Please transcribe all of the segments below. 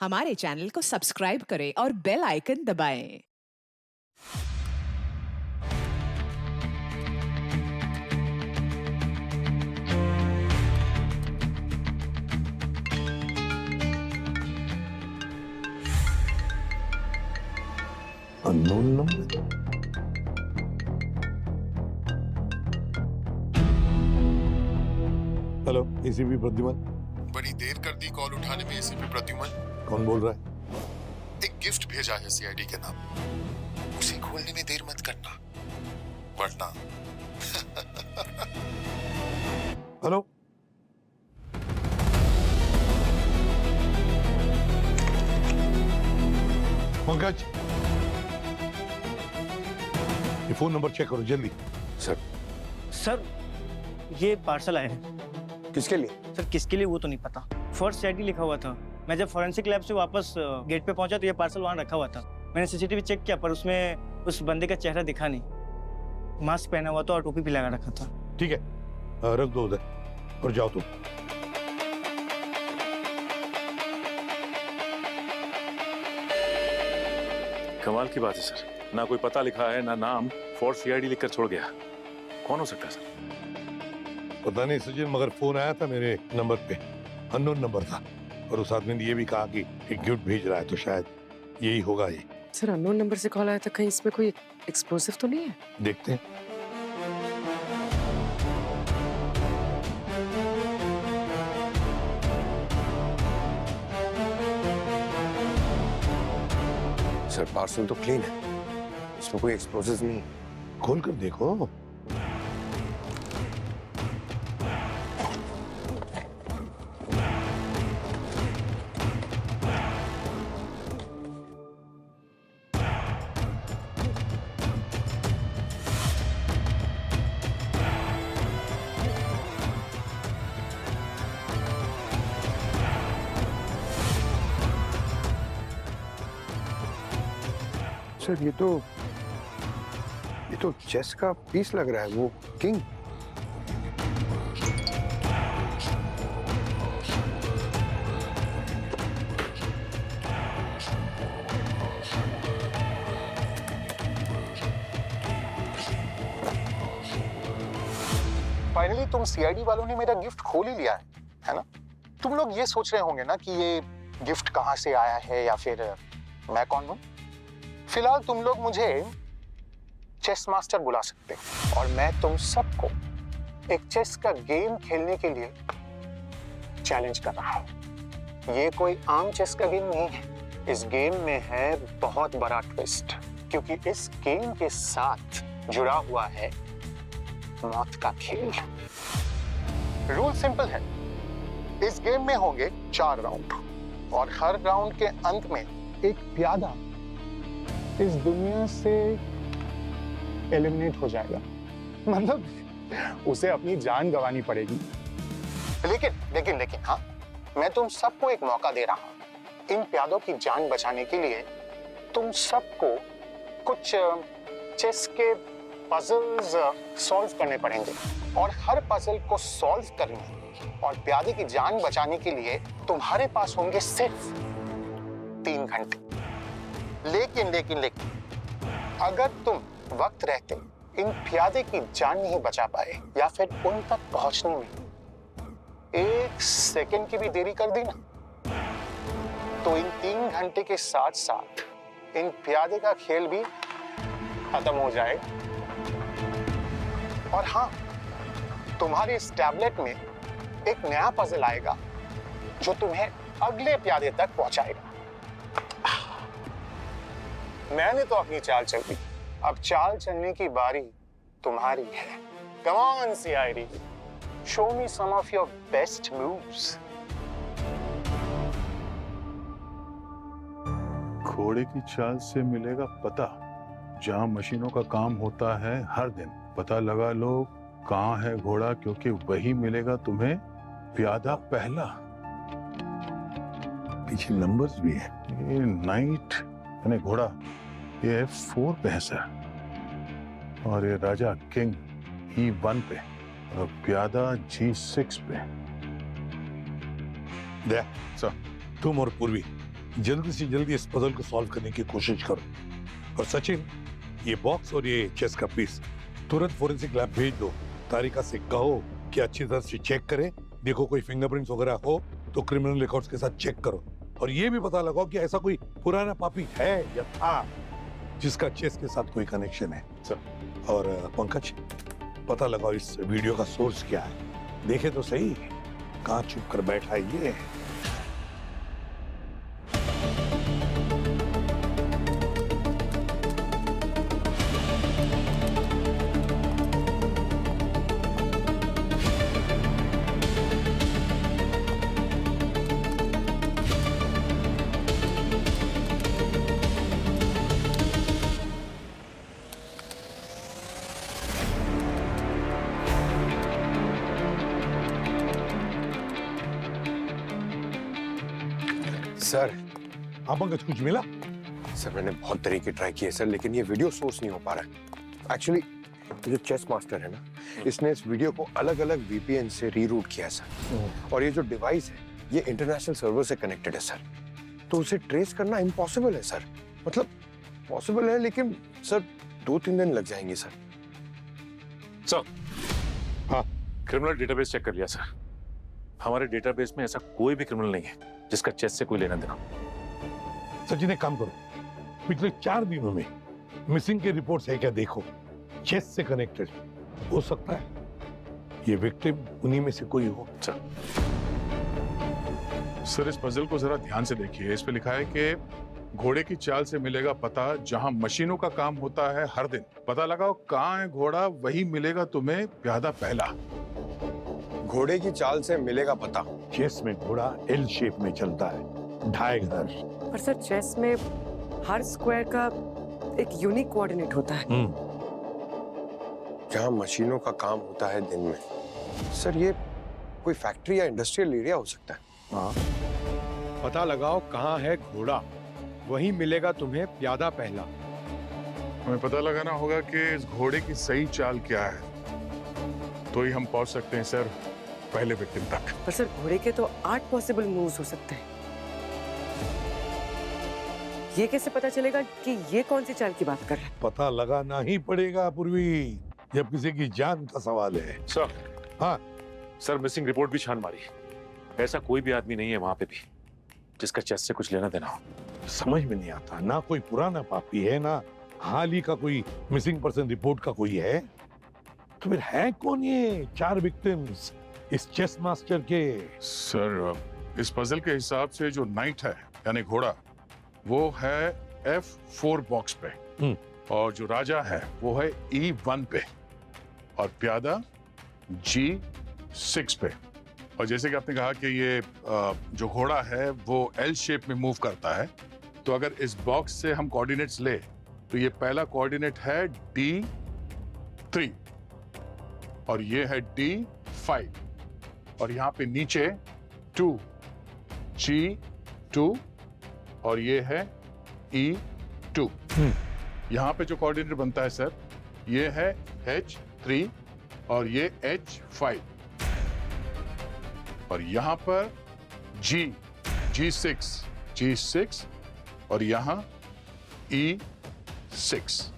हमारे चैनल को सब्सक्राइब करें और बेल आइकन दबाएं। Unknown number. Hello, ACP Pradyuman. बड़ी देर कर दी कॉल उठाने में एसीपी प्रद्युमन। कौन बोल रहा है? एक गिफ्ट भेजा है सीआईडी के नाम, उसे खोलने में देर मत करना वरना। हेलो, पंकज, ये फोन नंबर चेक करो जल्दी। सर ये पार्सल आए हैं। किसके लिए? सर किसके लिए वो तो नहीं पता। फर्स्ट सीआईडी लिखा हुआ था। मैं जब फॉरेंसिक लैब से वापस गेट पे पहुंचा तो ये पार्सल वहां रखा हुआ था। मैंने सीसीटीवी चेक किया पर उसमें उस बंदे का चेहरा दिखा नहीं। मास्क पहना हुआ था और टोपी भी लगा रखा था। ठीक है, रख दो उधर और जाओ तुम। कमाल की बात है सर, ना कोई पता लिखा है ना नाम, फोर्स सीआईडी लिखकर छोड़ गया। कौन हो सकता है सर? पता नहीं सचिन, मगर फोन आया था मेरे नंबर पे, अननोन नंबर था, और उस आदमी ने ये भी कहा कि एक गिफ्ट भेज रहा है, तो शायद यही होगा। ये सर अननोन नंबर से कॉल आया था, कहीं इसमें कोई एक्सप्लोसिव तो नहीं है? देखते हैं। सर पार्सल तो क्लीन है, इसमें कोई एक्सप्लोसिव नहीं है। खोल कर देखो। सर ये तो चेस का पीस लग रहा है, वो किंग। फाइनली तुम सीआईडी वालों ने मेरा गिफ्ट खोल ही लिया है ना? तुम लोग ये सोच रहे होंगे ना कि ये गिफ्ट कहां से आया है या फिर मैं कौन हूं। फिलहाल तुम लोग मुझे चेस मास्टर बुला सकते हो और मैं तुम सबको एक चेस का गेम खेलने के लिए चैलेंज कर रहा हूं। ये कोई आम चेस का गेम नहीं है। इस गेम में है बहुत बड़ा ट्विस्ट, क्योंकि इस गेम के साथ जुड़ा हुआ है मौत का खेल। रूल सिंपल है, इस गेम में होंगे 4 राउंड और हर राउंड के अंत में एक प्यादा इस दुनिया से एलिमिनेट हो जाएगा। मतलब उसे अपनी जान गंवानी पड़ेगी। लेकिन हाँ, मैं तुम सबको एक मौका दे रहा हूं। इन प्यादों की जान बचाने के लिए तुम सबको कुछ चेस के पजल्स सॉल्व करने पड़ेंगे और हर पजल को सॉल्व करने और प्यादे की जान बचाने के लिए तुम्हारे पास होंगे सिर्फ 3 घंटे। लेकिन अगर तुम वक्त रहते इन प्यादे की जान नहीं बचा पाए या फिर उन तक पहुंचने में 1 सेकंड की भी देरी कर दी ना, तो इन 3 घंटे के साथ साथ इन प्यादे का खेल भी खत्म हो जाएगा। और हाँ, तुम्हारे इस टैबलेट में एक नया पजल आएगा जो तुम्हें अगले प्यादे तक पहुंचाएगा। मैंने तो अपनी चाल चल दी, अब चाल चलने की बारी तुम्हारी है। Come on, CID, show me some of your best moves. घोड़े की चाल से मिलेगा पता। जहाँ मशीनों का काम होता है हर दिन, पता लगा लो कहाँ है घोड़ा, क्योंकि वही मिलेगा तुम्हें प्यादा पहला। पीछे नंबर्स भी है। ये नाइट यानी घोड़ा, ये 4 पे है सर, और ये राजा किंग E1 पे और प्यादा G6 पे। दया, सर तुम और पूर्वी जल्दी से जल्दी इस पजल को सॉल्व करने की कोशिश करो। और सचिन, ये बॉक्स और ये चेस का पीस तुरंत फोरेंसिक लैब भेज दो। तारिका से कहो कि अच्छी तरह से चेक करे, देखो कोई फिंगरप्रिंट्स वगैरह हो तो क्रिमिनल रिकॉर्ड्स के साथ चेक करो। और ये भी पता लगाओ कि ऐसा कोई पुराना पापी है या था जिसका चेस के साथ कोई कनेक्शन है। सर। और पंकज, पता लगाओ इस वीडियो का सोर्स क्या है, देखे तो सही कहाँ चुप कर बैठा है ये। सर हाँ पंकज, कुछ मिला? सर मैंने बहुत तरीके ट्राई किए सर, लेकिन ये वीडियो सोर्स नहीं हो पा रहा है। एक्चुअली जो चेस मास्टर है ना, इसने इस वीडियो को अलग अलग वीपीएन से रीरूट किया है सर। और ये जो डिवाइस है ये इंटरनेशनल सर्वर से कनेक्टेड है सर, तो उसे ट्रेस करना इम्पॉसिबल है सर। मतलब पॉसिबल है लेकिन सर 2-3 दिन लग जाएंगे सर। सर, हाँ क्रिमिनल डेटाबेस चेक कर लिया सर। हमारे डेटाबेस में ऐसा कोई भी क्रिमिनल नहीं है जिसका चेस से कोई लेना देना। सचिन, एक काम करो, पिछले 4 दिनों में मिसिंग के रिपोर्ट्स है क्या देखो, चेस से कनेक्टेड हो सकता है ये विक्टिम उन्हीं में से कोई हो। सर इस पजल को जरा ध्यान से देखिए। इस पे लिखा है कि घोड़े की चाल से मिलेगा पता, जहां मशीनों का काम होता है हर दिन। पता लगाओ कहाँ है घोड़ा, वही मिलेगा तुम्हें प्यादा पहला। घोड़े की चाल से मिलेगा पता। चेस में घोड़ा एल शेप में चलता है, ढाई घर। पर सर चेस में हर स्क्वायर का एक यूनिक कोऑर्डिनेट होता है। जहां मशीनों का काम होता है दिन में। सर ये कोई फैक्ट्री या इंडस्ट्रियल एरिया हो सकता है। हाँ, पता लगाओ कहाँ है घोड़ा, वही मिलेगा तुम्हें प्यादा पहला। हमें पता लगाना होगा कि इस घोड़े की सही चाल क्या है, तो ही हम पहुंच सकते हैं सर पहले विक्टिम तक। पर सर घोड़े के तो 8 पॉसिबल मूव्स हो सकते हैं। ये कैसे पता चलेगा कि ये कौन सी चाल की बात कर रहे हैं? पता लगाना ही पड़ेगा पूर्वी, जब किसी की जान का सवाल है। सर, हाँ सर मिसिंग रिपोर्ट भी छान मारी, ऐसा कोई भी आदमी नहीं है वहां पे भी जिसका चेस से कुछ लेना देना हो। समझ में नहीं आता, ना कोई पुराना पापी है, ना हाल ही का कोई मिसिंग पर्सन रिपोर्ट का कोई है, तो फिर है कौन ये 4 विक्टिम्स इस चेस मास्टर के? सर इस पजल के हिसाब से जो नाइट है यानी घोड़ा, वो है F4 बॉक्स पे, और जो राजा है वो है E1 पे, और प्यादा G6 पे। और जैसे कि आपने कहा कि ये जो घोड़ा है वो L शेप में मूव करता है, तो अगर इस बॉक्स से हम कोऑर्डिनेट्स ले तो ये पहला कोऑर्डिनेट है D3 और ये है D5, और यहाँ पे नीचे 2 G2 और ये है E2। यहाँ पे जो कोऑर्डिनेट बनता है सर, ये है H3 और ये H5, और यहाँ पर G6 और यहाँ E6।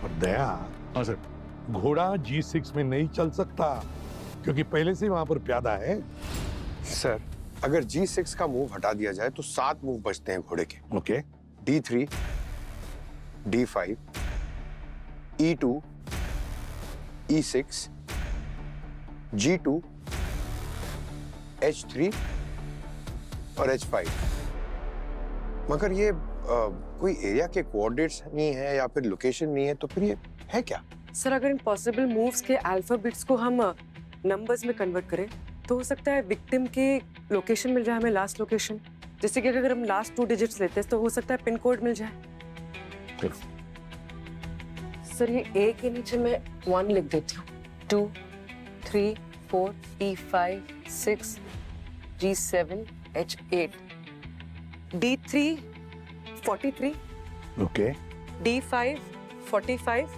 और दया, हाँ सर। घोड़ा G6 में नहीं चल सकता क्योंकि पहले से वहां पर प्यादा है। सर अगर G6 का मूव हटा दिया जाए तो 7 मूव बचते हैं घोड़े के। Okay, D3, D5, E2, E6, G2, H3 और H5। मगर ये कोई एरिया के कोऑर्डिनेट्स नहीं है या फिर लोकेशन नहीं है, तो फिर ये है क्या? सर अगर इन पॉसिबल मूव्स के अल्फाबेट्स को हम नंबर्स में कन्वर्ट करें तो हो सकता है विक्टिम की लोकेशन मिल जाए हमें, लास्ट लोकेशन। जैसे कि अगर हम लास्ट 2 डिजिट्स लेते हैं तो हो सकता है पिन कोड मिल जाए। सर ये A के नीचे मैं 1 लिख देती हूँ। 2, 3, 4, E5, 6, G7, H8, D3, 43, okay, D5, 45,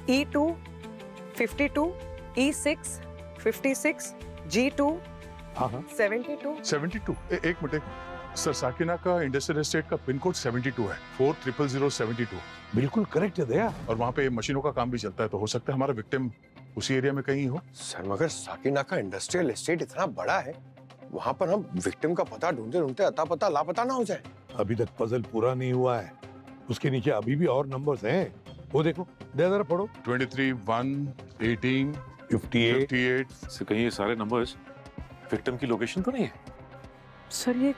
E2, 52, E6, 56, G2, हाँ हाँ, 72। 72, एक मिनट, सर साकिना का इंडस्ट्रियल एस्टेट का पिन कोड 72 है, 400072। बिल्कुल करेक्ट है दया। और वहाँ पे मशीनों का काम भी चलता है, तो हो सकता है हमारा विक्टिम उसी एरिया में कहीं हो। सर मगर साकिना का इंडस्ट्रियल एस्टेट इतना बड़ा है, वहां पर हम विक्टिम का पता ढूंढते ढूंढते अता पता लापता ना हो जाए। अभी तक पजल पूरा नहीं हुआ है, उसके नीचे अभी भी और नंबर्स हैं। वो देखो, दया जरा पढ़ो। 23, 1, 18, 58। 58। से कहीं ये सारे नंबर्स विक्टिम की लोकेशन तो नहीं है? सर ये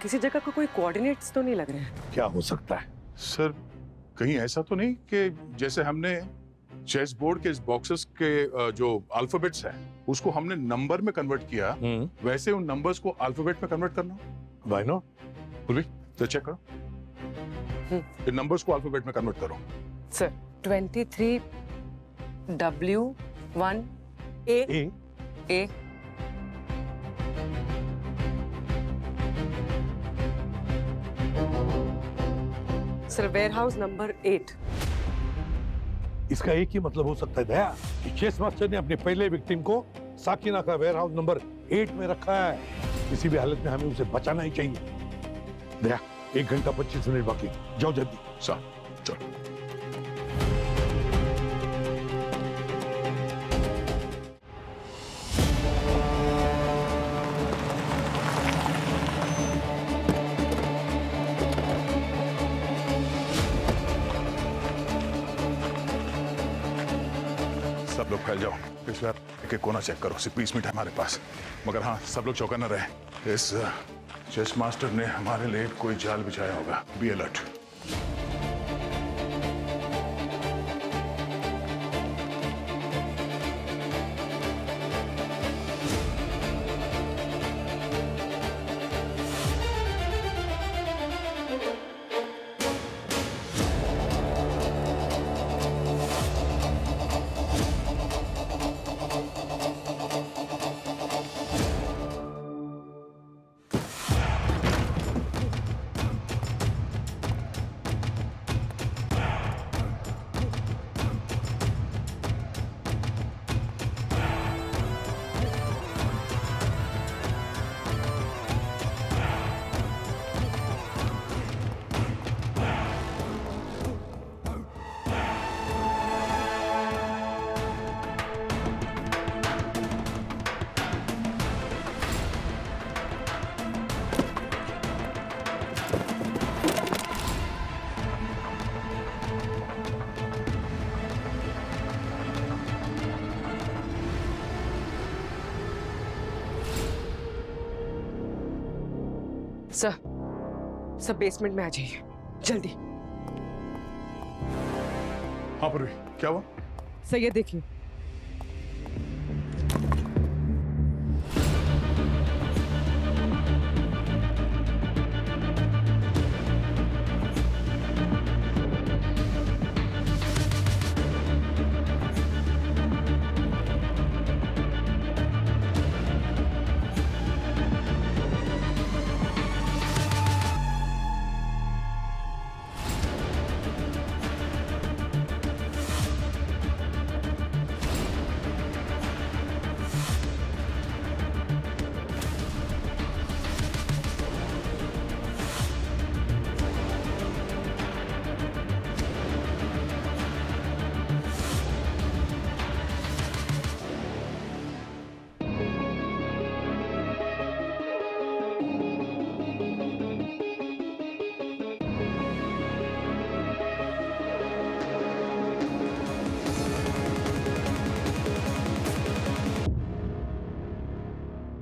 किसी जगह का कोई कोऑर्डिनेट्स तो नहीं लग रहे हैं। क्या हो सकता है? सर कहीं ऐसा तो नहीं कि जैसे हमने चेस बोर्ड के इस बॉक्सेस के जो अल्फाबेट्स हैं उसको हमने नंबर में कन्वर्ट किया, वैसे उन नंबर्स को अल्फाबेट में कन्वर्ट करना। Why not? तो चेक करो, इन नंबर्स को अल्फाबेट में कन्वर्ट करो। Sir 23 W 1 A A A sir where house number 8। इसका एक ही मतलब हो सकता है दया कि चेस मास्टर ने अपने पहले विक्टिम को साकिना का वेयर हाउस नंबर 8 में रखा है। किसी भी हालत में हमें उसे बचाना ही चाहिए। दया 1 घंटा 25 मिनट बाकी, जाओ जल्दी। सर चलो। सब लोग फैल जाओ, इस बार एक कोना चेक करो। सिर्फ 20 मिनट है हमारे पास, मगर हाँ सब लोग चौकन्ना रहे। इस चेस मास्टर ने हमारे लिए कोई जाल बिछाया होगा। Be alert. सर बेसमेंट में आ जाइए जल्दी। हाँ पूर्वी, क्या हुआ? सर ये देखिए।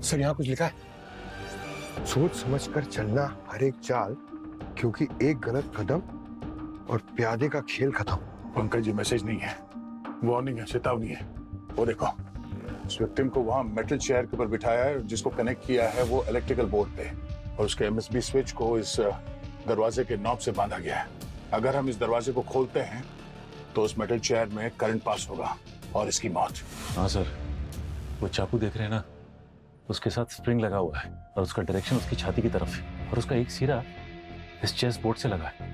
सर यहाँ कुछ लिखा है, सोच समझ कर चलना हर एक चाल, क्योंकि एक गलत कदम और प्यादे का खेल खत्म। पंकज जी मैसेज नहीं है, वार्निंग है, चेतावनी है। वो देखो, उस विक्टिम को वहां मेटल चेयर के ऊपर बिठाया है, जिसको कनेक्ट किया है वो इलेक्ट्रिकल बोर्ड पे, और उसके एमएसबी स्विच को इस दरवाजे के नॉब से बांधा गया है। अगर हम इस दरवाजे को खोलते हैं तो उस मेटल चेयर में करंट पास होगा और इसकी मौत। हाँ सर, वो चाकू देख रहे हैं ना, उसके साथ स्प्रिंग लगा हुआ है और उसका डायरेक्शन उसकी छाती की तरफ है और उसका एक सिरा इस चेस बोर्ड से लगा है।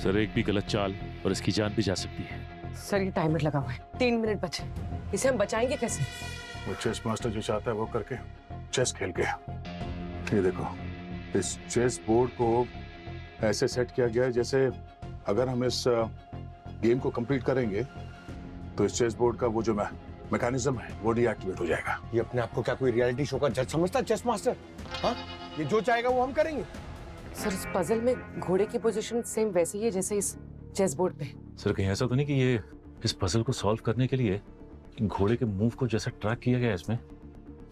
सर एक भी गलत चाल और इसकी जान भी जा सकती है। सर ये टाइमर लगा हुआ है, 3 मिनट बचे, इसे हम बचाएंगे कैसे? वो चेस मास्टर जो चाहता है वो करके चेस खेल के ये देखो, इस चेस बोर्ड को ऐसे सेट किया गया है जैसे अगर हम इस गेम को कंप्लीट करेंगे तो इस चेस बोर्ड का वो जो मैकेनिज्म है वो डीएक्टिवेट हो जाएगा। ये अपने आप को क्या कोई रियलिटी शो का जज समझता है चेस मास्टर? हाँ, ये जो चाहेगा वो हम करेंगे। सर इस पजल में घोड़े की पोजीशन सेम वैसी ही है जैसे इस चेस बोर्ड पे। सर कहीं ऐसा तो नहीं कि ये इस पजल को सॉल्व करने के लिए घोड़े के मूव को जैसा ट्रैक किया गया है इसमें,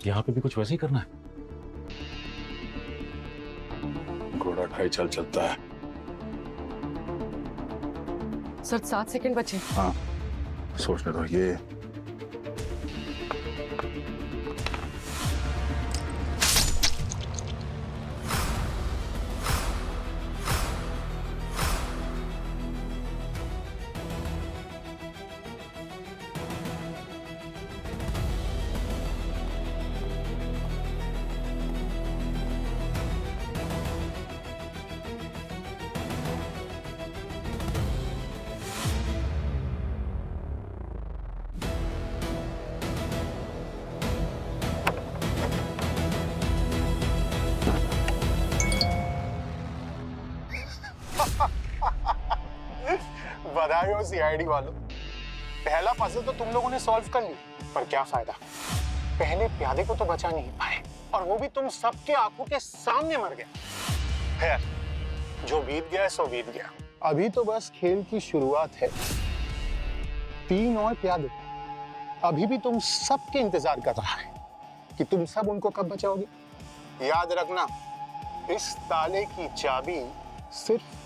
यहाँ पे भी कुछ वैसे ही करना है? घोड़ा 2.5 चाल चलता है। सर 7 सेकंड बचे। हाँ, सोचने दो। ये बधाई हो सीआईडी वालों, पहला पजल तो तुम लोगों ने सॉल्व कर लिया, पर क्या फायदा, पहले प्यादे को तो बचा नहीं पाए और वो भी तुम सबके आंखों के सामने मर गया। खैर, जो बीत गया सो बीत गया, अभी तो बस खेल की शुरुआत है। 3 और प्यादे अभी भी तुम सबके इंतजार कर रहा है कि तुम सब उनको कब बचाओगे। याद रखना, इस ताले की चाबी सिर्फ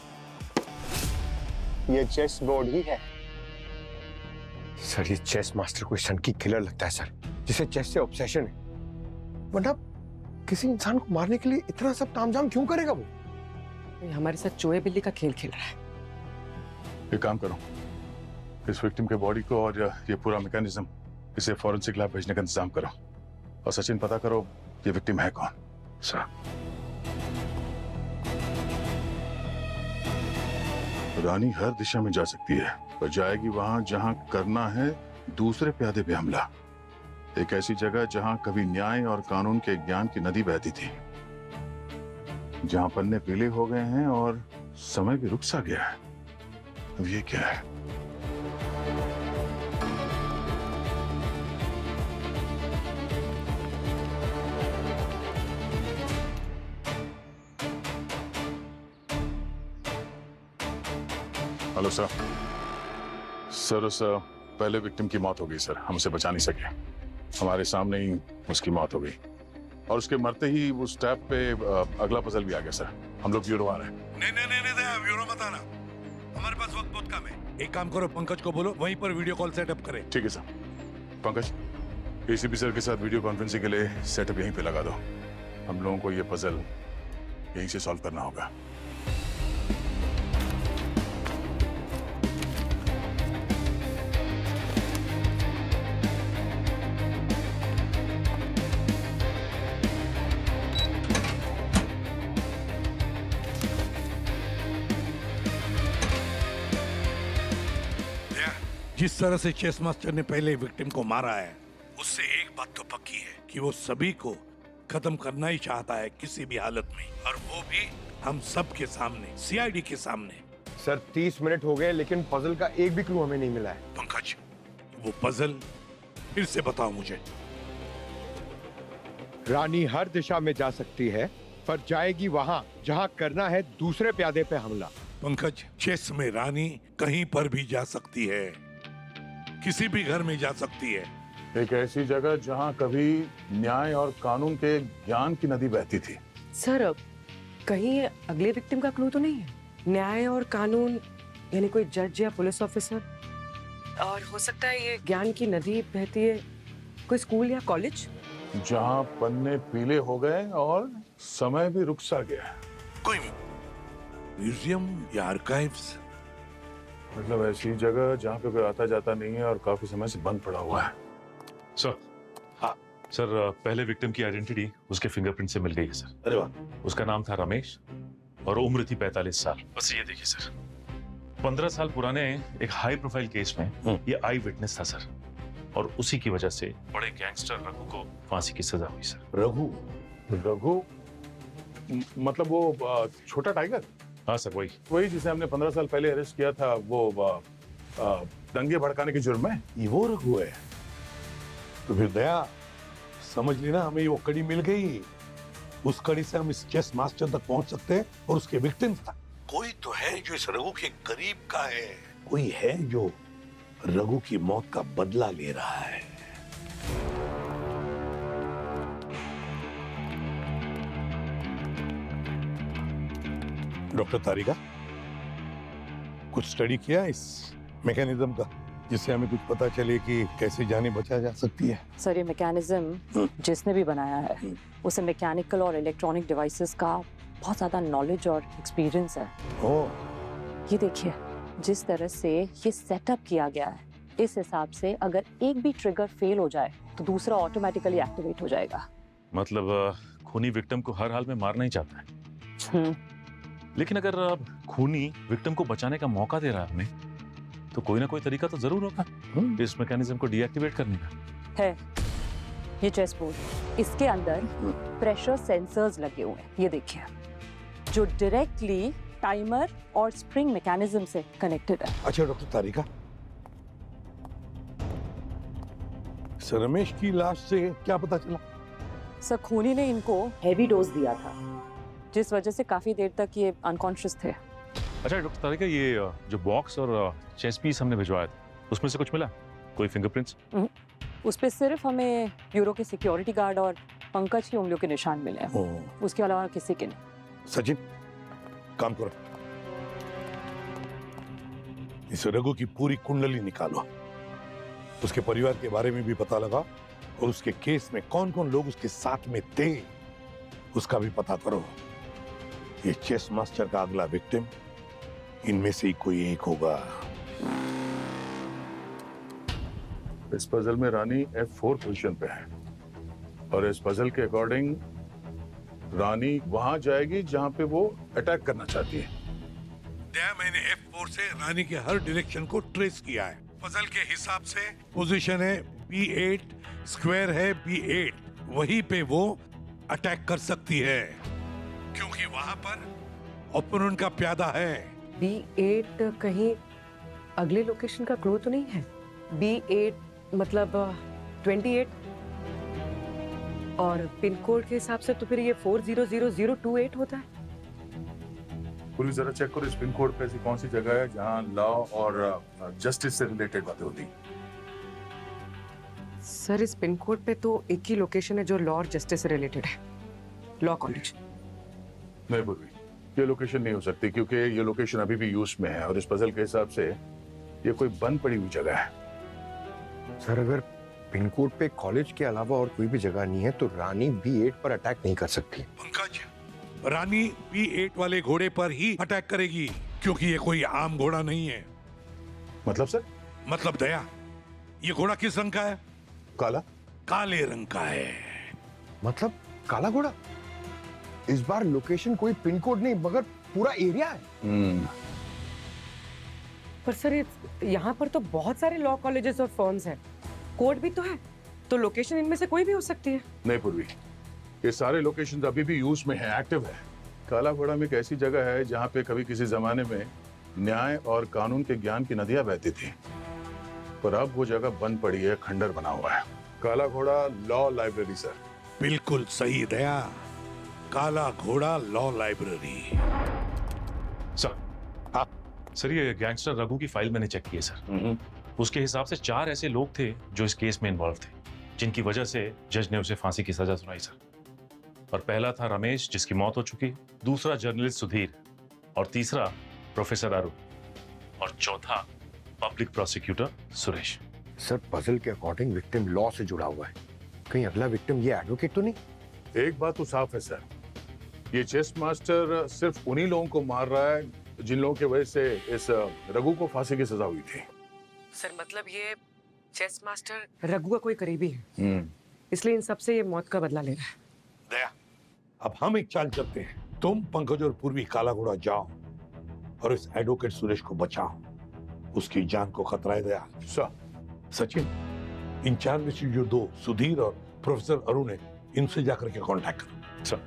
ये चेस बोर्ड ही है। सर ये चेस मास्टर कोई सन की किलर लगता है सर, जिसे चेस से ऑब्सेशन है। वरना किसी इंसान को मारने के लिए इतना सब तामझाम क्यों करेगा वो? ये हमारे साथ चूहे बिल्ली का खेल खेल रहा है। एक काम करो, इस विक्टिम के बॉडी को और ये पूरा मैकेनिज्म इसे फॉरेंसिक लैब भेजने का इंतजाम करो। और सचिन, पता करो ये विक्टिम है कौन। सर, रानी हर दिशा में जा सकती है, पर जाएगी वहां जहां करना है दूसरे प्यादे पे हमला। एक ऐसी जगह जहां कभी न्याय और कानून के ज्ञान की नदी बहती थी, जहां पन्ने पीले हो गए हैं और समय भी रुक सा गया है। अब ये क्या है? Hello sir. सर, उस पहले विक्टिम की मौत हो गई सर, हम उसे बचा नहीं सके। हमारे सामने ही उसकी मौत हो गई और उसके मरते ही उस टैब पे अगला पजल भी आ गया सर। हम लोग ब्यूरो आ रहे हैं। नहीं, ब्यूरो मत आना, हमारे पास वक्त बहुत कम है। एक काम करो, पंकज को बोलो वहीं पर वीडियो कॉल सेटअप करे। ठीक है सर। पंकज, एसीपी सर के साथ वीडियो कॉन्फ्रेंसिंग के लिए सेटअप यहीं पे लगा दो। हम लोगों को ये पजल यहीं से सॉल्व करना होगा। जिस तरह से चेस मास्टर ने पहले विक्टिम को मारा है, उससे एक बात तो पक्की है कि वो सभी को खत्म करना ही चाहता है किसी भी हालत में, और वो भी हम सब के सामने, सीआईडी के सामने। सर 30 मिनट हो गए लेकिन पजल का एक भी क्लू हमें नहीं मिला है। पंकज, वो पजल फिर से बताओ मुझे। रानी हर दिशा में जा सकती है, पर जाएगी वहां जहां करना है दूसरे प्यादे पे हमला। पंकज, चेस में रानी कहीं पर भी जा सकती है, किसी भी घर में जा सकती है। एक ऐसी जगह जहां कभी न्याय और कानून के ज्ञान की नदी बहती थी। सर कहीं ये अगले विक्टिम का क्लू तो नहीं है? न्याय और कानून यानी कोई जज या पुलिस ऑफिसर, और हो सकता है ये ज्ञान की नदी बहती है कोई स्कूल या कॉलेज, जहां पन्ने पीले हो गए और समय भी रुक सा गया। कोई म्यूजियम या आर्काइव्स, मतलब ऐसी जगह जहां पे कोई आता जाता नहीं है और काफी समय से बंद पड़ा हुआ है। सर, हाँ सर, पहले विक्टिम की आइडेंटिटी उसके फिंगरप्रिंट से मिल गई है सर। अरे वाह। उसका नाम था रमेश और उम्र थी 45 साल। बस ये देखिए सर, 15 साल पुराने एक हाई प्रोफाइल केस में ये आई विटनेस था सर, और उसी की वजह से बड़े गैंगस्टर रघु को फांसी की सजा हुई सर। रघु? मतलब वो छोटा टाइगर, हाँ सर वही। वही जिसे हमने 15 साल पहले अरेस्ट किया था, वो दंगे भड़काने के जुर्म में। ये वो रघु है। तो फिर दया समझ ली ना, हमें वो कड़ी मिल गई। उस कड़ी से हम इस चेस मास्टर तक पहुंच सकते हैं और उसके विक्टिम्स तक। कोई तो है जो इस रघु के करीब का है, कोई है जो रघु की मौत का बदला ले रहा है। डॉक्टर तारिका, कुछ स्टडी किया इस मैकेनिज्म का, जिससे हमें कुछ पता चले कि कैसे जानें बचा जा सकती है? सर ये मैकेनिज्म जिसने भी बनाया है उसे मैकेनिकल और इलेक्ट्रॉनिक डिवाइसेस का बहुत ज्यादा नॉलेज और एक्सपीरियंस है। ओह, ये देखिए जिस तरह से ये सेटअप किया गया है, इस हिसाब से अगर एक भी ट्रिगर फेल हो जाए तो दूसरा ऑटोमेटिकली एक्टिवेट हो जाएगा। मतलब खूनी विक्टिम को हर हाल में मारना ही चाहता है। लेकिन अगर खूनी विक्टिम को बचाने का मौका दे रहा है हमें, तो कोई ना कोई तरीका तो जरूर होगा इस मैकेनिज्म को डीएक्टिवेट करने का। है ये चेस बोर्ड, इसके अंदर प्रेशर सेंसर्स लगे हुए हैं, ये देखिए, जो डायरेक्टली टाइमर और स्प्रिंग मैकेनिज्म से कनेक्टेड है। अच्छा डॉक्टर तारिका, सर रमेश की लाश से क्या पता चला? सर खूनी ने इनको हेवी डोज दिया था, जिस वजह से काफी देर तक ये अनकॉन्शियस थे। अच्छा डॉक्टर तारिका, ये जो बॉक्स और चेस पीस हमने भिजवाया था, उसमें से कुछ मिला? कोई फिंगरप्रिंट्स? उस पे सिर्फ हमें ब्यूरो के सिक्योरिटी गार्ड और पंकज की उंगलियों के निशान मिले हैं, उसके अलावा किसी के नहीं। सचिन, काम करो, इस रघु की पूरी कुंडली निकालो, उसके परिवार के बारे में भी पता लगा और उसके केस में कौन कौन लोग उसके साथ में थे उसका भी पता करो। ये चेस मास्टर का अगला विक्टिम इनमें से ही कोई एक होगा। इस पजल में रानी F4 पोजीशन पे है और इस पजल के अकॉर्डिंग रानी वहां जाएगी जहां पे वो अटैक करना चाहती है। मैंने F4 से रानी के हर डायरेक्शन को ट्रेस किया है। पजल के हिसाब से पोजीशन है B8, स्क्वायर है B8, वहीं पे वो अटैक कर सकती है क्योंकि वहां पर ओपोनेंट का प्यादा है। B8 कहीं अगले लोकेशन का क्लू तो नहीं है? B8 मतलब 28 और पिन कोड के हिसाब से तो फिर ये 400028 होता है। पुलिस जरा चेक करो इस पिन कोड पे ऐसी कौन सी जगह है जहां लॉ और जस्टिस से रिलेटेड बातें होती। सर इस पिन कोड पे तो एक ही लोकेशन है जो लॉ और जस्टिस से रिलेटेड है, लॉ कॉलेज। नहीं पूर्वी, ये लोकेशन नहीं हो सकती क्योंकि ये लोकेशन अभी भी यूज में है और इस पजल के हिसाब से ये कोई बंद पड़ी हुई जगह है। सर अगर पिन कोड पे कॉलेज के अलावा और कोई भी जगह नहीं है तो रानी B8 पर अटैक नहीं कर सकती। पंकज, रानी B8 वाले घोड़े पर ही अटैक करेगी क्योंकि ये कोई आम घोड़ा नहीं है। मतलब सर? मतलब दया, ये घोड़ा किस रंग का है? काला। काले रंग का है। मतलब काला घोड़ा? इस बार लोकेशन कोई पिन कोड नहीं मगर पूरा एरिया है। पर सर यहाँ पर तो बहुत सारे लॉ कॉलेजेस और फर्म्स हैं, कोड भी तो है, तो लोकेशन इनमें से कोई भी हो सकती है। नहीं पूर्वी, ये सारे लोकेशन अभी भी यूज में है, एक्टिव है। काला घोड़ा में एक ऐसी जगह है जहाँ पे कभी किसी जमाने में न्याय और कानून के ज्ञान की नदियां बहती थी, पर अब वो जगह बंद पड़ी है, खंडर बना हुआ है। काला घोड़ा लॉ लाइब्रेरी सर। बिल्कुल सही दया, काला घोड़ा लॉ लाइब्रेरी। सर हाँ सर, ये गैंगस्टर रघु की फाइल मैंने चेक की है सर। उसके हिसाब से 4 ऐसे लोग थे जो इस केस में इन्वॉल्व थे, जिनकी वजह से जज ने उसे फांसी की सजा सुनाई सर। और पहला था रमेश जिसकी मौत हो चुकी, दूसरा जर्नलिस्ट सुधीर, और तीसरा प्रोफेसर अरुण, और चौथा public prosecutor Suresh. Sir puzzle के अकॉर्डिंग विक्टिम लॉ से जुड़ा हुआ है, कहीं अगला विक्टिम ये एडवोकेट तो नहीं? एक बात तो साफ है सर, ये चेस मास्टर सिर्फ उन्हीं लोगों को मार रहा है जिन लोगों की वजह से इस रघु को फांसी की सजा हुई थी। सर मतलब ये चेस मास्टर रघु का कोई करीबी है, इसलिए इन सबसे ये मौत का बदला ले रहा है। दया, अब हम एक चाल चलते हैं। तुम पंकज और पूर्वी काला घोड़ा जाओ और इस एडवोकेट सुरेश को बचाओ, उसकी जान को खतरा है। दया सर। सचिन, इन 4 में से जो 2 सुधीर और प्रोफेसर अरुण है, इनसे जाकर के कांटेक्ट करो। सर।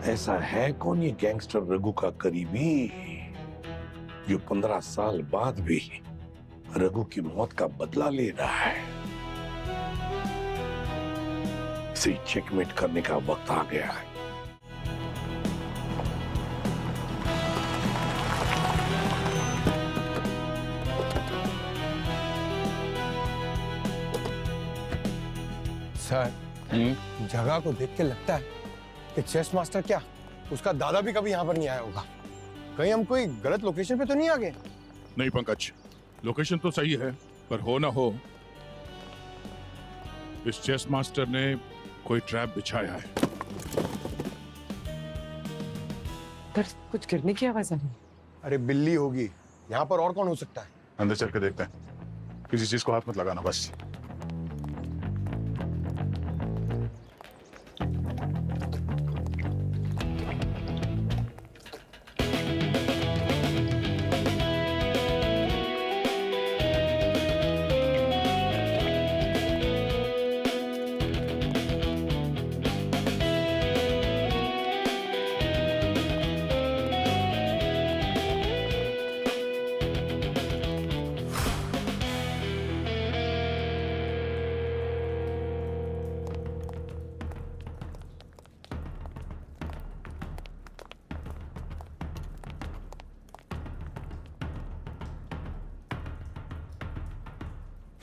ऐसा है कौन ये गैंगस्टर रघु का करीबी जो 15 साल बाद भी रघु की मौत का बदला ले रहा है? इसे चेकमेट करने का वक्त आ गया है। सर, जगह को देख के लगता है कि चेस मास्टर क्या उसका दादा भी कभी यहाँ पर नहीं आया होगा। कहीं हम कोई गलत लोकेशन पे तो नहीं आ गए? नहीं पंकज, लोकेशन तो सही है, पर हो ना हो इस चेस मास्टर ने कोई ट्रैप बिछाया है। पर कुछ गिरने की आवाज आ रही है। अरे बिल्ली होगी, यहाँ पर और कौन हो सकता है? अंदर चल के देखते हैं। किसी चीज को हाथ मत लगाना बस।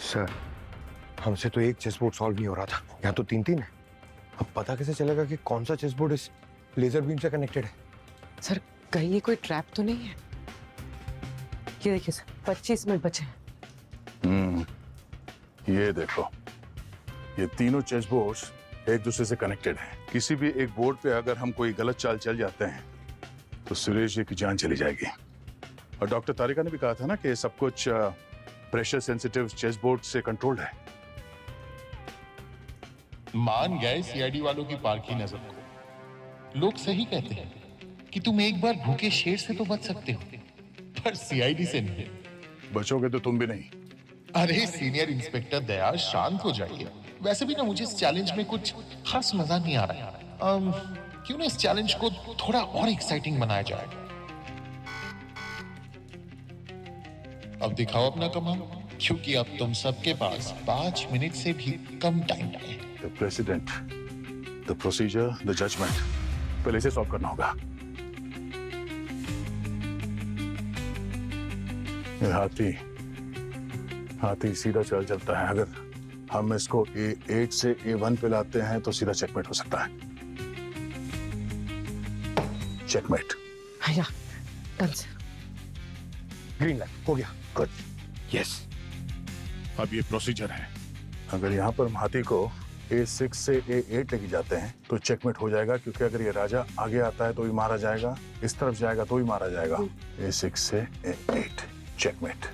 सर, हमसे तो एक चेस बोर्ड सॉल्व नहीं हो रहा था, यहाँ तो 3-3 है। अब पता कैसे चलेगा कि कौन सा चेस बोर्ड इस लेजर बीम से कनेक्टेड है? सर कहीं ये कोई ट्रैप तो नहीं है? ये देखिए सर, 25 मिनट बचे हैं। ये देखो, ये तीनों चेस बोर्ड्स एक दूसरे से कनेक्टेड हैं। किसी भी एक बोर्ड पे अगर हम कोई गलत चाल चल जाते हैं तो सुरेश जी की जान चली जाएगी। और डॉक्टर तारिका ने भी कहा था ना कि सब कुछ प्रेशर सेंसिटिव चेस बोर्ड से कंट्रोल्ड है। मान गए सीआईडी वालों की पारखी नजर को। लोग सही कहते हैं कि तुम एक बार भूखे शेर से तो बच सकते हो, पर सीआईडी से नहीं। बचोगे तो तुम भी नहीं। अरे सीनियर इंस्पेक्टर दयाल, शांत हो जाइए। वैसे भी ना मुझे इस चैलेंज में कुछ खास मजा नहीं आ रहा है। क्यों ना इस चैलेंज को थोड़ा और एक्साइटिंग बनाया जाए। अब दिखाओ अपना कमाल, क्योंकि अब तुम सबके पास 5 मिनट से भी कम टाइम है। The president, the procedure, the judgement, पहले इसे सॉल्व करना होगा। ये हाथी सीधा चलता है। अगर हम इसको A8 से A1 पे लाते हैं तो सीधा चेकमेट हो सकता है। चेकमेट। या डन सर। ग्रीन लाइट हो गया। Good, yes. अब ये प्रोसीजर है। अगर यहाँ पर हम हाथी को A6 से A8 लेके जाते हैं तो चेकमेट हो जाएगा, क्योंकि अगर ये राजा आगे आता है तो भी मारा जाएगा, इस तरफ जाएगा तो भी मारा जाएगा। A6 से A8 चेकमेट।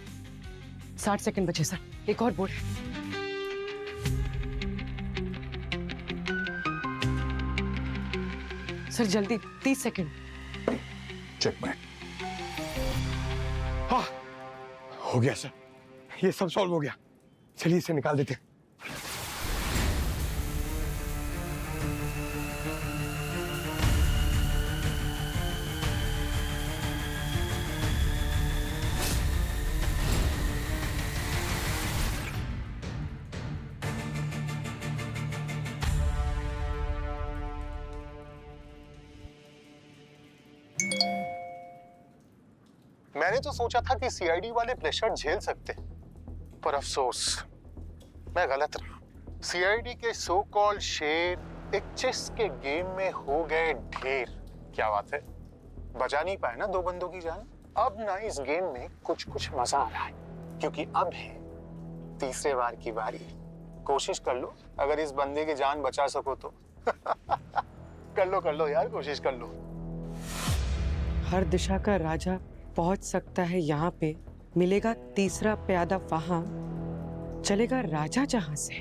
60 सेकंड बचे सर, एक और बोर्ड है। सर जल्दी, 30 सेकंड। चेकमेट। हाँ, हो गया सर, ये सब सॉल्व हो गया। चलिए इसे निकाल देते हैं। मैंने तो सोचा था कि सीआईडी वाले प्रेशर झेल सकते, पर अफसोस मैं गलत रहा। सीआईडी के सो कॉल्ड शेर एक चेस के गेम में हो गए ढेर। क्या बात है, बचा नहीं पाए ना 2 बंदों की जान। अब ना इस गेम में कुछ मजा आ रहा है, क्योंकि अब है तीसरे बार की बारी। कोशिश कर लो, अगर इस बंदे की जान बचा सको तो। कर लो यार, कोशिश कर लो। हर दिशा का राजा पहुंच सकता है यहाँ पे, मिलेगा तीसरा प्यादा वहां, चलेगा राजा जहां से।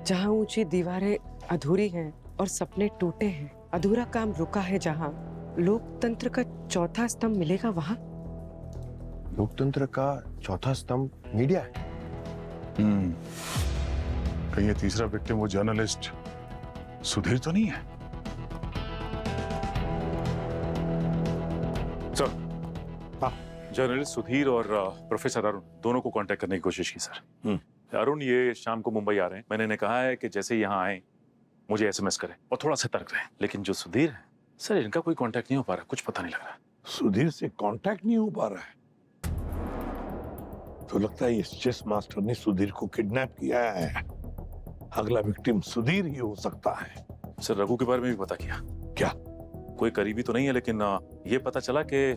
जहां ऊंची दीवारें अधूरी हैं और सपने टूटे हैं, अधूरा काम रुका है जहां, लोकतंत्र का चौथा स्तंभ मिलेगा वहां। लोकतंत्र का चौथा स्तंभ मीडिया है। कहीं ये तीसरा विक्टिम वो जर्नलिस्ट सुधीर तो नहीं है? सर, जर्नलिस्ट सुधीर और प्रोफेसर अरुण दोनों को कांटेक्ट करने की कोशिश की सर। अरुण ये शाम को मुंबई आ रहे हैं। मैंने इन्हें कहा है कि जैसे ही यहाँ आए मुझे एसएमएस करें और थोड़ा सतर्क रहें। लेकिन जो सुधीर है सर, इनका कोई कांटेक्ट नहीं हो पा रहा, कुछ पता नहीं लग रहा। सुधीर से कांटेक्ट नहीं हो पा रहा है तो लगता है इस चेस मास्टर ने सुधीर को किडनैप किया है। अगला विक्टिम सुधीर ही हो सकता है। सर, रघु के बारे में भी पता किया। क्या? कोई करीबी तो नहीं है, लेकिन ये पता चला कि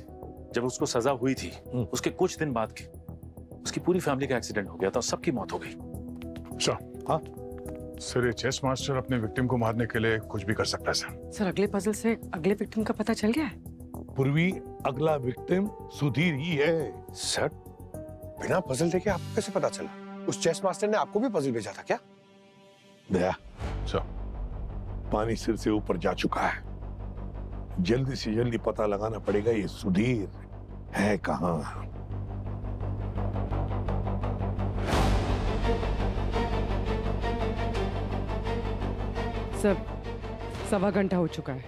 जब उसको सजा हुई थी उसके कुछ दिन बाद की उसकी पूरी फैमिली का एक्सीडेंट हो गया था और सबकी मौत हो गई। सर, ये चेस मास्टर अपने विक्टिम को मारने के लिए कुछ भी कर सकता है सर। सर अगले पजल से अगले विक्टिम का पता चल गया है। पूर्वी अगला विक्टिम सुधीर ही है। सर, बिना पजल देखे आपको कैसे पता चला? उस चेस मास्टर ने आपको भी पजल भेजा था क्या? दया सर, पानी सिर से ऊपर जा चुका है। जल्दी से जल्दी पता लगाना पड़ेगा ये सुधीर है कहाँ। सर 1.25 घंटा हो चुका है।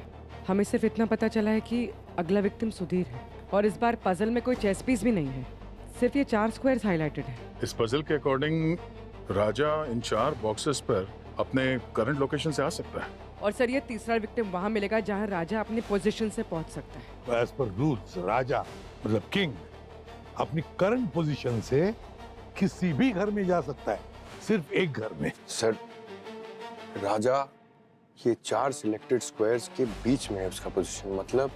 हमें सिर्फ इतना पता चला है कि अगला विक्टिम सुधीर है और इस बार पजल में कोई चेस पीस भी नहीं है, सिर्फ ये 4 स्क्वायर्स हाईलाइटेड है। इस पजल के अकॉर्डिंग राजा इन 4 बॉक्सेस पर अपने करंट लोकेशन से आ सकता है। और सर ये तीसरा विक्टिम वहां मिलेगा जहां राजा अपनी पोजीशन से पहुंच सकता है। एज पर रूल्स राजा मतलब किंग अपनी करंट पोजीशन से किसी भी घर में जा सकता है, सिर्फ एक घर में। सर, राजा ये 4 सिलेक्टेड स्क्वायर्स के बीच में है उसका पोजीशन, मतलब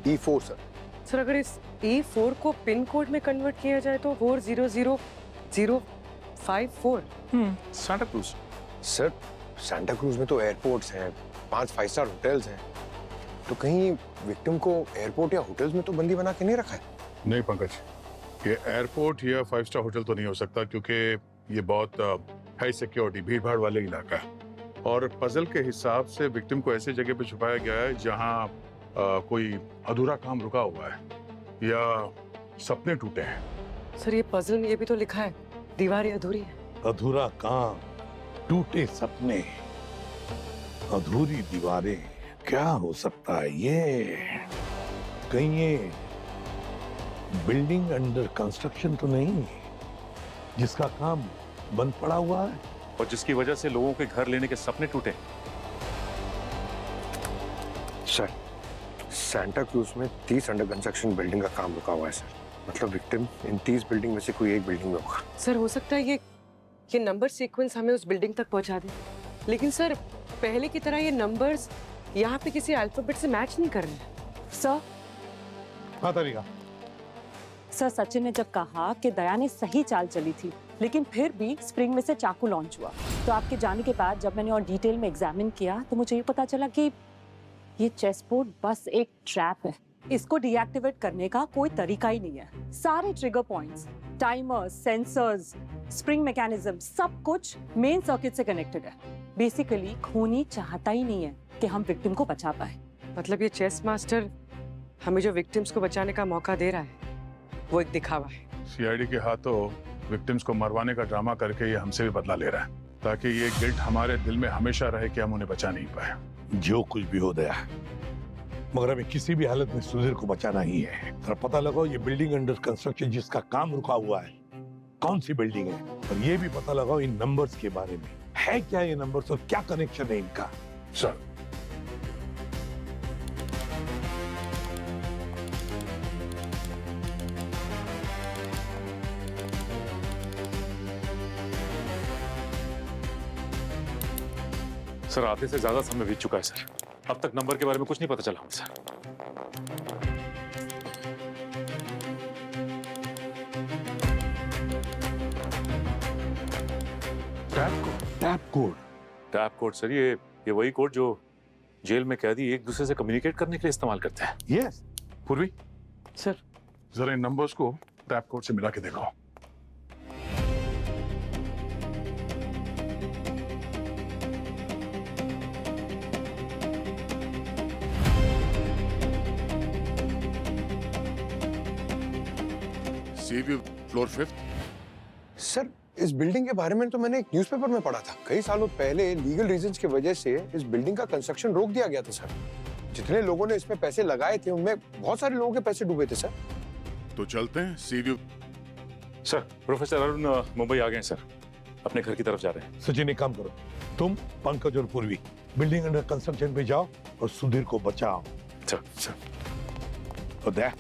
E4 सर। सर अगर इस E4 को पिन कोड में कन्वर्ट किया जाए तो 400054। Santa cruise. Sir, Santa cruise में तो एयरपोर्ट्स हैं, 5 5 स्टार होटल्स हैं, तो कहीं विक्टिम को एयरपोर्ट या होटल्स में तो बंदी बना के नहीं रखा है? नहीं पंकज, ये एयरपोर्ट या 5 स्टार होटल तो नहीं हो सकता क्योंकि ये बहुत हाई सिक्योरिटी भीड़ भाड़ वाले इलाका है। और पजल के हिसाब से विक्टिम को ऐसी जगह पे छुपाया गया है जहां कोई अधूरा काम रुका हुआ है या सपने टूटे हैं। सर ये पजल में ये भी तो लिखा है दीवारें अधूरी है। अधूरा काम, टूटे सपने, अधूरी दीवारें, क्या हो सकता है ये? कहीं ये बिल्डिंग अंडर कंस्ट्रक्शन तो नहीं जिसका काम बंद पड़ा हुआ है और जिसकी वजह से लोगों के घर लेने के सपने टूटे? सर, सांता क्रूज में 30 अंडर कंस्ट्रक्शन बिल्डिंग का काम रुका हुआ है सर। मतलब विक्टिम इन 30 बिल्डिंग में से कोई एक बिल्डिंग में होगा। सर हो सकता है ये नंबर सीक्वेंस हमें उस बिल्डिंग तक पहुंचा दे, लेकिन सर पहले की तरह ये नंबर्स यहाँ पे किसी अल्फाबेट से मैच नहीं कर रहे हैं। सर, हाँ तरीका। सर सचिन ने जब कहा कि दया ने सही चाल चली थी लेकिन फिर भी स्प्रिंग में से चाकू लॉन्च हुआ, तो आपके जाने के बाद जब मैंने और डिटेल में एग्जामिन किया तो मुझे ये पता चला कि ये चेस बोर्ड बस एक ट्रैप है। इसको डीएक्टिवेट करने का कोई तरीका ही नहीं है। सारे trigger points, timers, sensors, spring mechanism सब कुछ मेन सर्किट से कनेक्टेड है। बेसिकली खूनी चाहता ही नहीं है कि हम विक्टिम को बचा पाए। मतलब ये चेस मास्टर हमें जो विक्टिम्स को बचाने का मौका दे रहा है वो एक दिखावा है। सीआईडी के हाथों विक्टिम्स को मरवाने का ड्रामा करके ये हमसे भी बदला ले रहा है ताकि ये गिल्ट हमारे दिल में हमेशा रहे कि हम उन्हें बचा नहीं पाए। जो कुछ भी हो गया मगर हमें किसी भी हालत में सुधीर को बचाना ही है। जरा पता लगाओ ये बिल्डिंग अंडर कंस्ट्रक्शन जिसका काम रुका हुआ है कौन सी बिल्डिंग है, और ये भी पता लगाओ इन नंबर्स के बारे में है क्या ये नंबर्स और क्या कनेक्शन है इनका। सर, सर आधे से ज्यादा समय बीत चुका है सर, अब तक नंबर के बारे में कुछ नहीं पता चला हमें सर। टैप कोड सर, ये वही कोड जो जेल में कैदी एक दूसरे से कम्युनिकेट करने के लिए इस्तेमाल करते हैं। यस पूर्वी सर जरा इन नंबर्स को टैप कोड से मिला के देखो। फ्लोर 5। सर, इस बिल्डिंग के बारे में तो मैंने एक न्यूज़पेपर में पढ़ा था। कई सालों पहले लीगल रीजंस की वजह से इस बिल्डिंग का कंस्ट्रक्शन रोक दिया गया था सर। जितने लोगों ने इसमें पैसे लगाए थे उनमें बहुत सारे लोगों के पैसे डूबे थे सर। तो चलते हैं sea view. Sir professor Arun Mumbai आ गए हैं सर, अपने घर की तरफ जा रहे हैं। सचिन एक काम करो, तुम पंकज और पूर्वी बिल्डिंग अंडर कंस्ट्रक्शन पे जाओ और सुधीर को बचाओ। सर और दया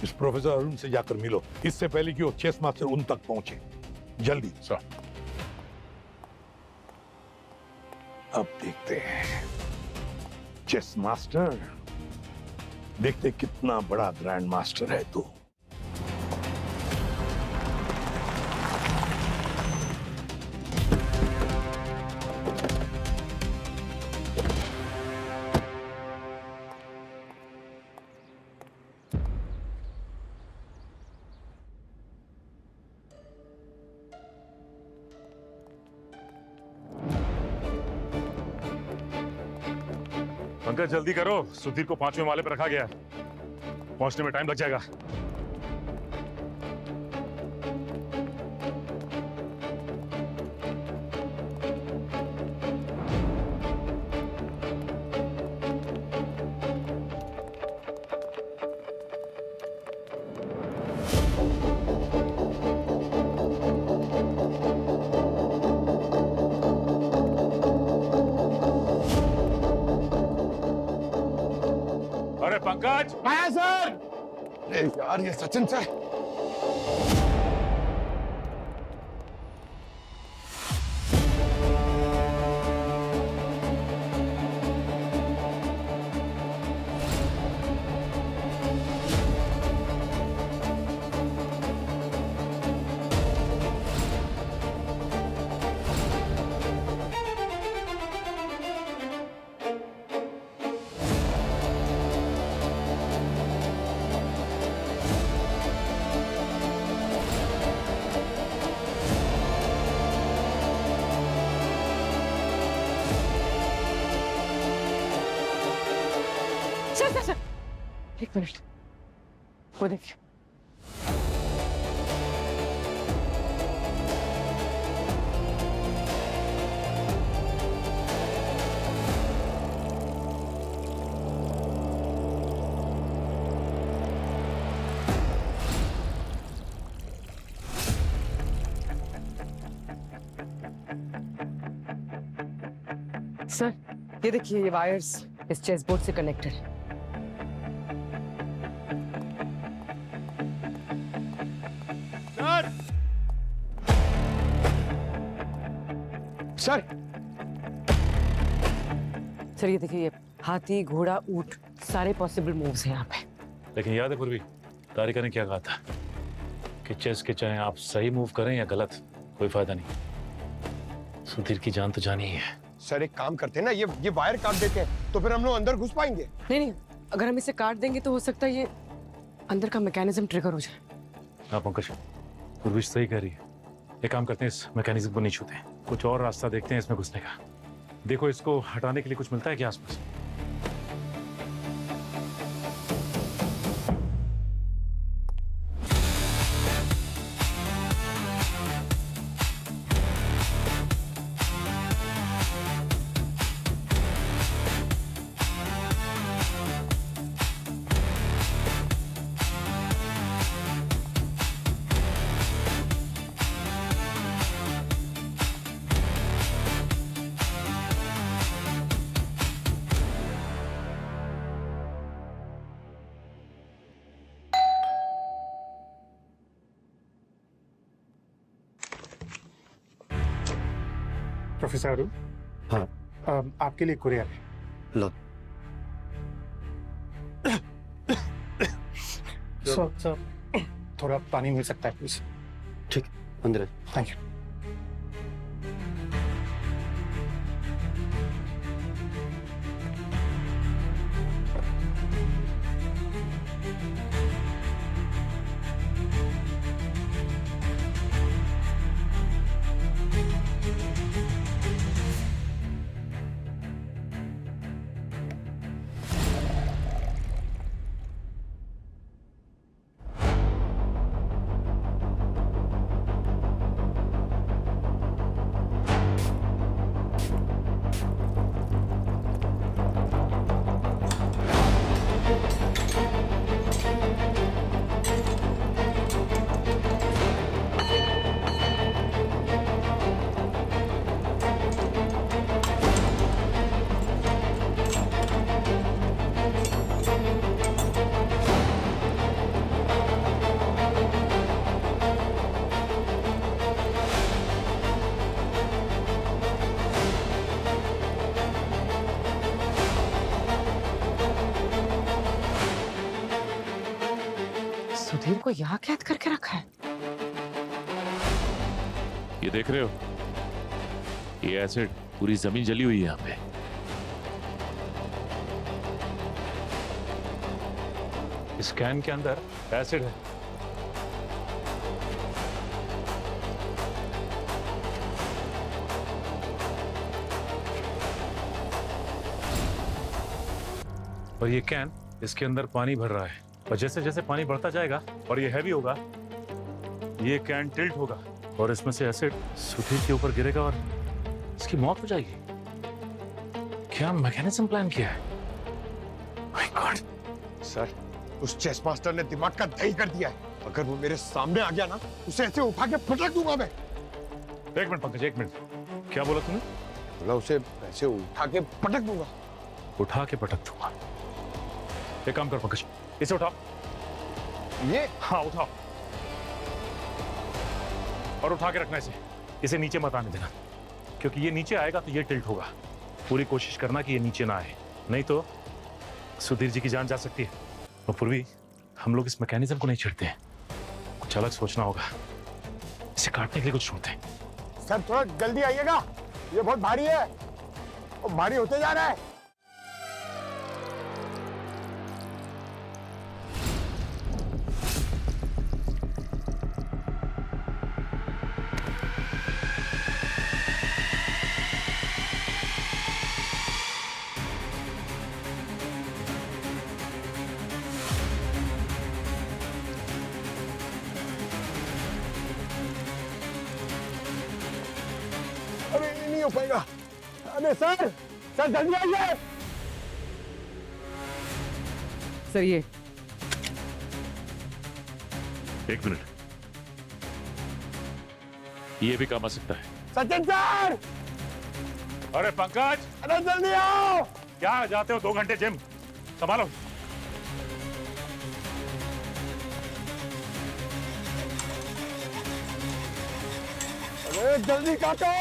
इस प्रोफेसर अरुण से जाकर मिलो, इससे पहले कि वो चेस मास्टर उन तक पहुंचे। जल्दी। सर अब देखते हैं चेस मास्टर, देखते कितना बड़ा ग्रैंड मास्टर है तू। पंकज जल्दी करो, सुधीर को 5वें माले पर रखा गया है, पहुंचने में टाइम लग जाएगा। अरे पंकज! आया सर। अरे यार ये सचिन सर। सर एक मिनट, वो देखिए। सर ये देखिए, ये वायर्स इस चेस बोर्ड से कनेक्टेड है। सर सर ये देखिए, ये हाथी घोड़ा ऊंट सारे पॉसिबल मूव्स हैं यहाँ पे। लेकिन याद है पूर्वी, तारिका ने क्या कहा था कि चेस के चाहे आप सही मूव करें या गलत, कोई फायदा नहीं। सुधीर की जान तो जानी ही है। सर एक काम करते हैं ना, ये वायर काट देते हैं तो फिर हम लोग अंदर घुस पाएंगे। नहीं, अगर हम इसे काट देंगे तो हो सकता है ये अंदर का मैकेनिज्म ट्रिगर हो जाए। हाँ पंकज, पूर्वी सही कह रही है। एक काम करते हैं, इस मैकेनिज्म को नहीं छूते हैं, कुछ और रास्ता देखते हैं इसमें घुसने का। देखो इसको हटाने के लिए कुछ मिलता है क्या आसपास? प्रोफेसर अरुण, हाँ आपके लिए कुरियर है। लो सर थोड़ा पानी मिल सकता है प्लीज? ठीक, अंदर। Thank you. सुधीर को यहाँ कैद करके रखा है। ये देख रहे हो, ये एसिड पूरी जमीन जली हुई है यहाँ पे। इस कैन के अंदर एसिड है। और ये कैन, इसके अंदर पानी भर रहा है, और जैसे जैसे पानी बढ़ता जाएगा और ये हैवी होगा, ये कैन टिल्ट होगा और इसमें से एसिड सुधीर के ऊपर गिरेगा और इसकी मौत हो जाएगी। क्या मैकेनिज्म प्लान किया है? माय गॉड सर, उस चेस मास्टर ने दिमाग का दही कर दिया है। अगर वो मेरे सामने आ गया ना, उसे ऐसे उठा के पटक दूंगा मैं। एक मिनट पंकज, एक मिनट, क्या बोला तूने? बोला उसे ऐसे उठा के पटक दूंगा। उठा के पटक दूंगा। एक काम कर पंकज, इसे उठाओ। ये? हाँ उठाओ, और उठा के रखना इसे नीचे मत आने देना, क्योंकि ये नीचे आएगा तो ये टिल्ट होगा। पूरी कोशिश करना कि ये नीचे ना आए, नहीं तो सुधीर जी की जान जा सकती है। और पूर्वी, हम लोग इस मैकेनिज्म को नहीं छेड़ते हैं, कुछ अलग सोचना होगा। इसे काटने के लिए कुछ ढूंढते हैं। सर थोड़ा जल्दी आइएगा, ये बहुत भारी है और भारी होते जा रहा है। अरे ये नहीं हो पाएगा। अरे सर जल्दी आइए। सर ये एक मिनट, ये भी काम आ सकता है। सचिन सर, अरे पंकज, अरे जल्दी आओ। क्या जाते हो 2 घंटे जिम? संभालो। अरे जल्दी काटो।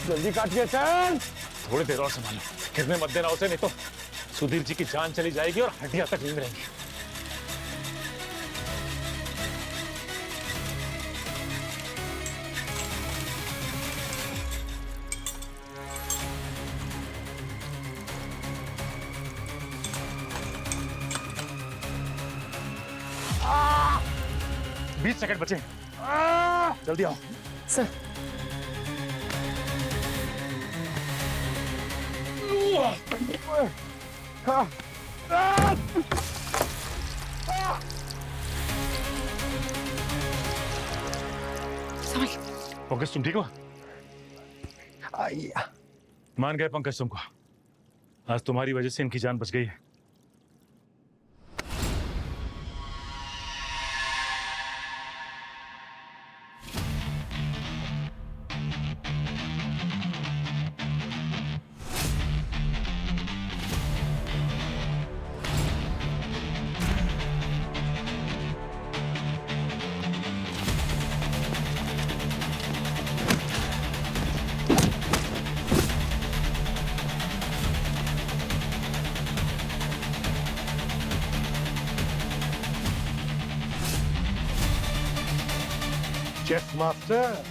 जल्दी काटिए सर। थोड़ी देर और संभालो, गिरने मत देना उसे, नहीं तो सुधीर जी की जान चली जाएगी और हड्डियां तक नहीं रहेंगी। आ, 20 सेकंड बचे, जल्दी आओ। सर पंकज तुम ठीक हो? आइया। मान गए पंकज तुमको, आज तुम्हारी वजह से इनकी जान बच गई है। चेस मास्टर,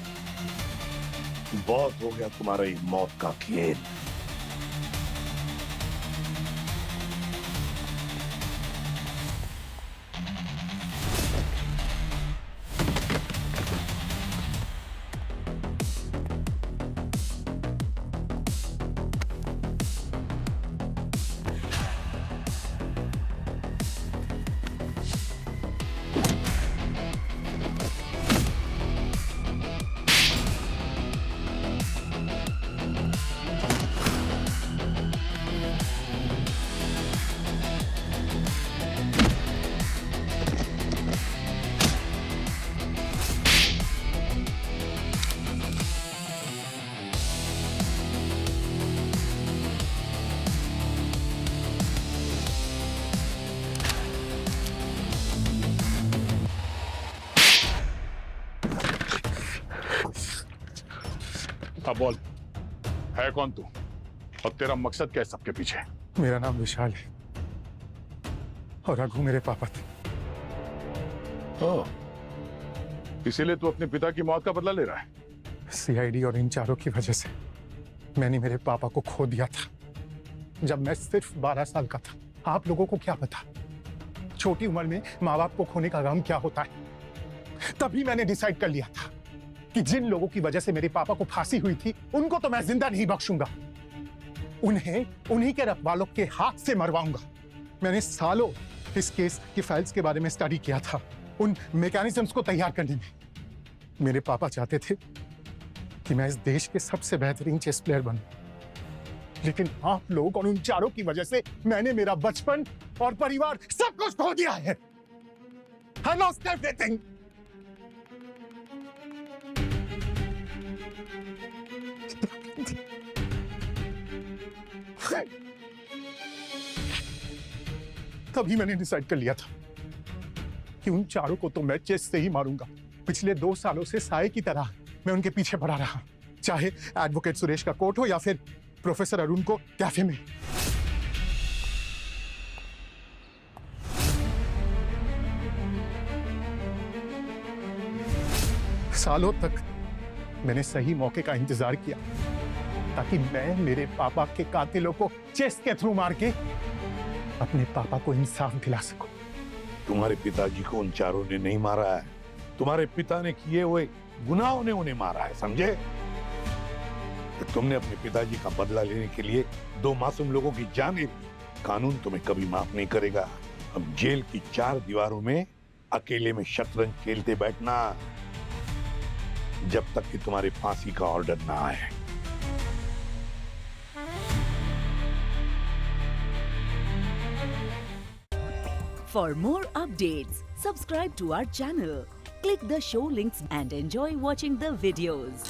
बहुत हो गया तुम्हारा ये मौत का खेल। अब बोल, है कौन तू और तेरा मकसद क्या है सबके पीछे? मेरा नाम विशाल है और रघु मेरे पापा थे। इसीलिए तू अपने पिता की मौत का बदला ले रहा है? सीआईडी और इन चारों की वजह से मैंने मेरे पापा को खो दिया था जब मैं सिर्फ 12 साल का था। आप लोगों को क्या पता छोटी उम्र में माँ बाप को खोने का गम क्या होता है। तभी मैंने डिसाइड कर लिया था कि जिन लोगों की वजह से मेरे पापा को फांसी हुई थी उनको तो मैं जिंदा नहीं बख्शूंगा, उन्हें उन्हीं के रखवालों के हाथ से मरवाऊंगा। मैंने सालों इस केस की फाइल्स के बारे में स्टडी किया था, उन मैकेनिज्म्स को तैयार करने में। मेरे पापा चाहते थे कि मैं इस देश के सबसे बेहतरीन चेस प्लेयर बनूं, लेकिन आप लोग और उन चारों की वजह से मैंने मेरा बचपन और परिवार सब कुछ खो दिया है। I lost everything. तभी मैंने डिसाइड कर लिया था कि उन चारों को तो मैं चेस से ही मारूंगा। पिछले 2 सालों से साए की तरह मैं उनके पीछे पड़ा रहा, चाहे एडवोकेट सुरेश का कोर्ट हो या फिर प्रोफेसर अरुण को कैफे में। सालों तक मैंने सही मौके का इंतजार किया ताकि मैं मेरे पापा के कातिलों को चेस के थ्रू मार के अपने पापा को इंसाफ दिला सकूं। तुम्हारे पिताजी को उन चारों ने नहीं मारा है, तुम्हारे पिता ने किए हुए गुनाहों ने उन्हें मारा है, समझे? तो तुमने अपने पिताजी का बदला लेने के लिए 2 मासूम लोगों की जान ली। कानून तुम्हें कभी माफ नहीं करेगा। अब जेल की 4 दीवारों में अकेले में शतरंज खेलते बैठना जब तक कि तुम्हारे फांसी का ऑर्डर ना आए। For more updates, subscribe to our channel, click the show links and enjoy watching the videos.